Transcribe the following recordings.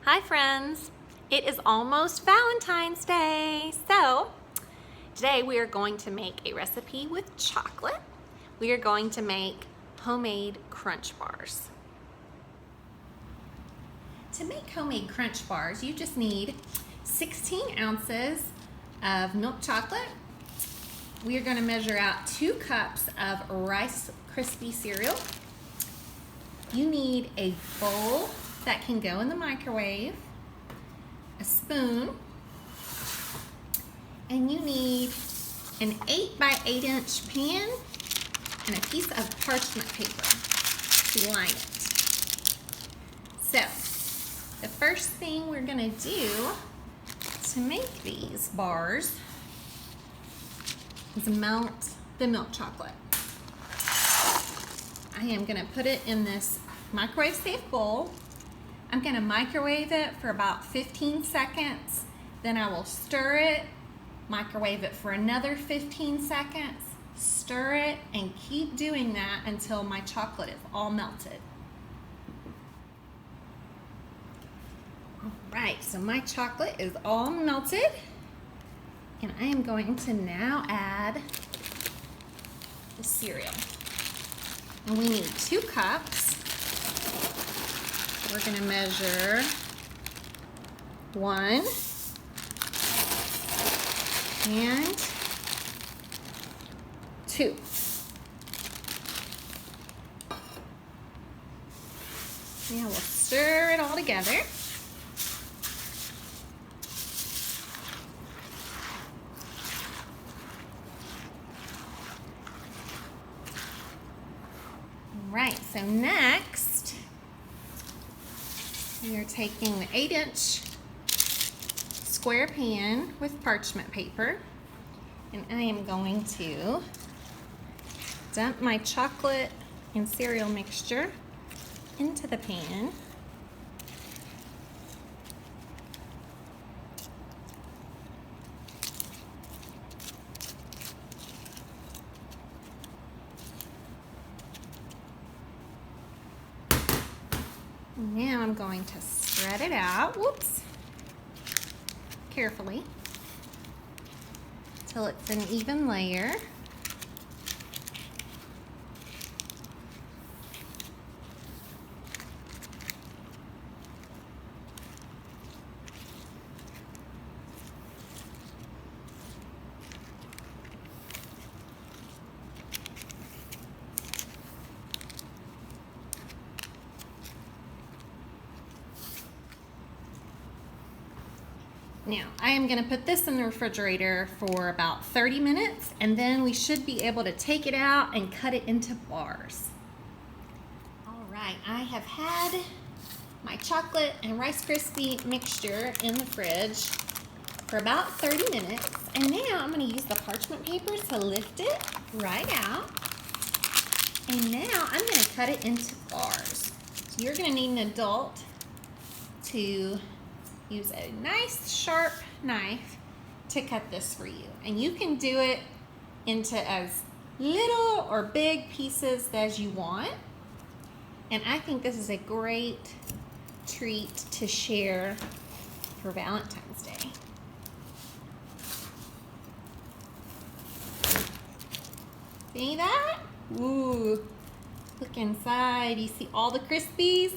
Hi friends, it is almost Valentine's Day. So today we are going to make a recipe with chocolate. We are going to make homemade crunch bars. To make homemade crunch bars, you just need 16 ounces of milk chocolate. We are going to measure out 2 cups of Rice Krispie cereal. You need a bowl that can go in the microwave, a spoon, and you need an 8 by 8 inch pan and a piece of parchment paper to line it. So, the first thing we're gonna do to make these bars is melt the milk chocolate. I am gonna put it in this microwave safe bowl. I'm gonna microwave it for about 15 seconds. Then I will stir it, microwave it for another 15 seconds, stir it, and keep doing that until my chocolate is all melted. All right, so my chocolate is all melted, and I am going to now add the cereal. And we need 2 cups. We're going to measure 1 and 2. Now we'll stir it all together. Right, so next we are taking the 8-inch square pan with parchment paper, and I am going to dump my chocolate and cereal mixture into the pan. Now I'm going to spread it out, whoops, carefully, till it's an even layer. Now, I am going to put this in the refrigerator for about 30 minutes, and then we should be able to take it out and cut it into bars. All right, I have had my chocolate and Rice Krispie mixture in the fridge for about 30 minutes, and now I'm going to use the parchment paper to lift it right out, and now I'm going to cut it into bars. So you're going to need an adult to use a nice sharp knife to cut this for you. And you can do it into as little or big pieces as you want. And I think this is a great treat to share for Valentine's Day. See that? Ooh, look inside. You see all the Krispies?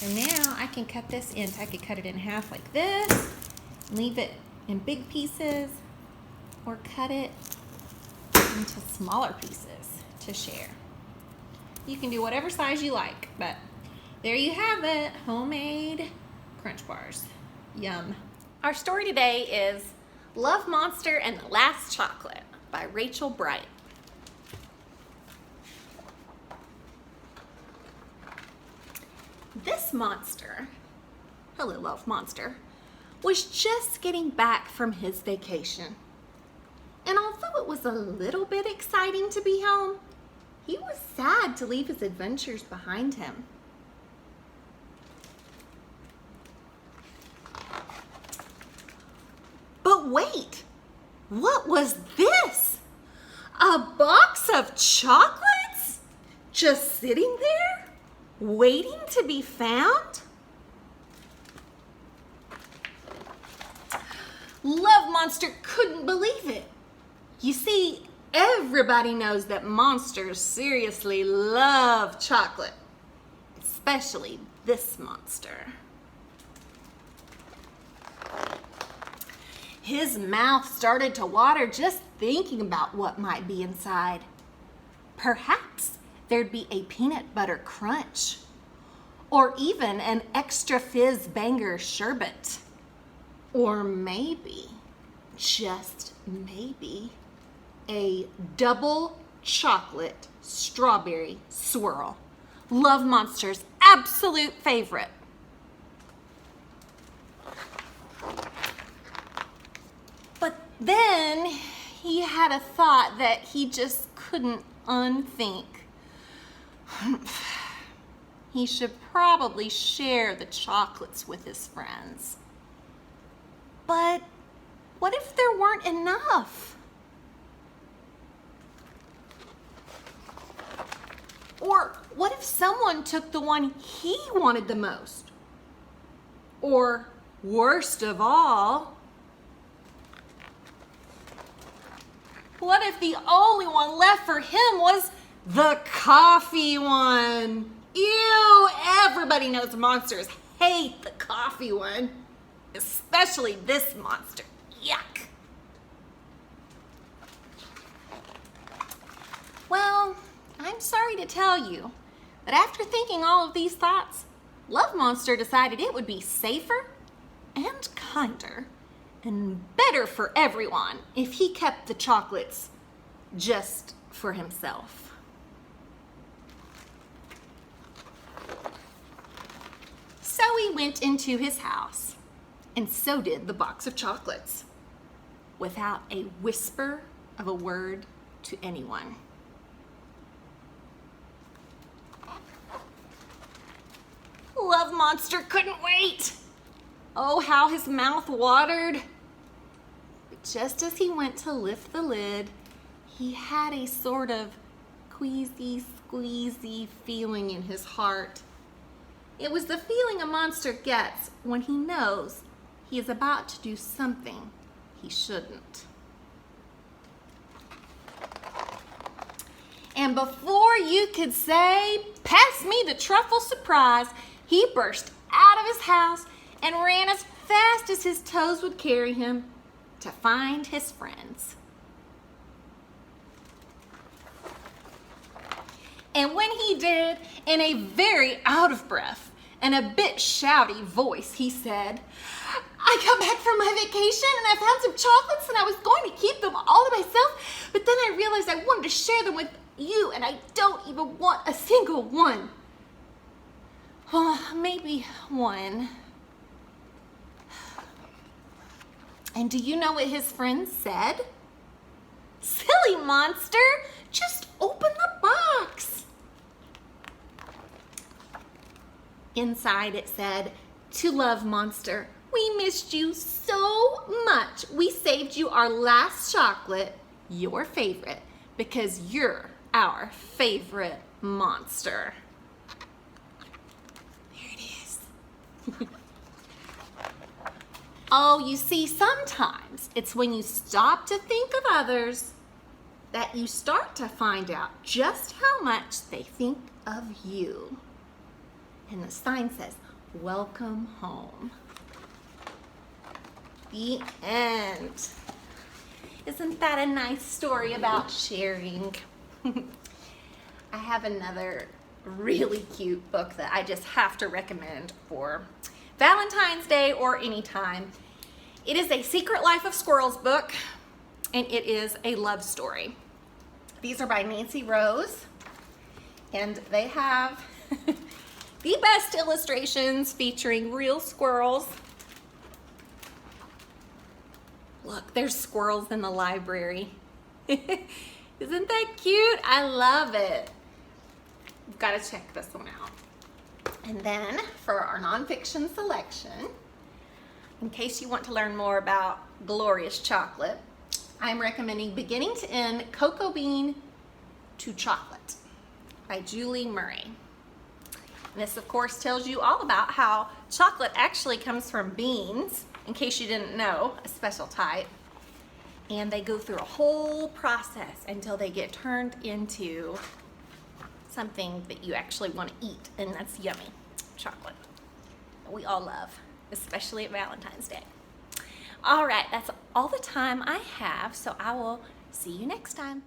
So now I can cut this in. I could cut it in half like this, leave it in big pieces, or cut it into smaller pieces to share. You can do whatever size you like, but there you have it, homemade crunch bars. Yum. Our story today is Love Monster and the Last Chocolate by Rachel Bright. This monster, hello love monster, was just getting back from his vacation. And although it was a little bit exciting to be home, he was sad to leave his adventures behind him. But wait, what was this? A box of chocolates? Just sitting there? Waiting to be found? Love Monster couldn't believe it. You see, everybody knows that monsters seriously love chocolate, especially this monster. His mouth started to water just thinking about what might be inside. Perhaps there'd be a peanut butter crunch, or even an extra fizz banger sherbet, or maybe, just maybe, a double chocolate strawberry swirl. Love Monster's absolute favorite. But then he had a thought that he just couldn't unthink. He should probably share the chocolates with his friends. But what if there weren't enough? Or what if someone took the one he wanted the most? Or worst of all, what if the only one left for him was the coffee one? Ew, everybody knows monsters hate the coffee one, especially this monster. Yuck. Well, I'm sorry to tell you, but after thinking all of these thoughts, Love Monster decided it would be safer and kinder and better for everyone if he kept the chocolates just for himself. So he went into his house, and so did the box of chocolates, without a whisper of a word to anyone. Love Monster couldn't wait. Oh, how his mouth watered. But just as he went to lift the lid, he had a sort of queasy, squeezy feeling in his heart. It was the feeling a monster gets when he knows he is about to do something he shouldn't. And before you could say, "Pass me the truffle surprise," he burst out of his house and ran as fast as his toes would carry him to find his friends. And when he did, in a very out of breath and a bit shouty voice, he said, "I got back from my vacation and I found some chocolates and I was going to keep them all to myself, but then I realized I wanted to share them with you and I don't even want a single one." Well, maybe one. And do you know what his friends said? "Silly monster, just open the box." Inside it said, "To Love Monster, we missed you so much. We saved you our last chocolate, your favorite, because you're our favorite monster." There it is. Oh, you see, sometimes it's when you stop to think of others that you start to find out just how much they think of you. And the sign says, "Welcome home." The end. Isn't that a nice story about sharing? I have another really cute book that I just have to recommend for Valentine's Day or anytime. It is a Secret Life of Squirrels book, and it is a love story. These are by Nancy Rose, and they have the best illustrations featuring real squirrels. Look, there's squirrels in the library. Isn't that cute? I love it. You've got to check this one out. And then for our nonfiction selection, in case you want to learn more about glorious chocolate, I'm recommending Beginning to End Cocoa Bean to Chocolate by Julie Murray. And this, of course, tells you all about how chocolate actually comes from beans, in case you didn't know, a special type. And they go through a whole process until they get turned into something that you actually want to eat, and that's yummy chocolate that we all love, especially at Valentine's Day. All right, that's all the time I have, so I will see you next time.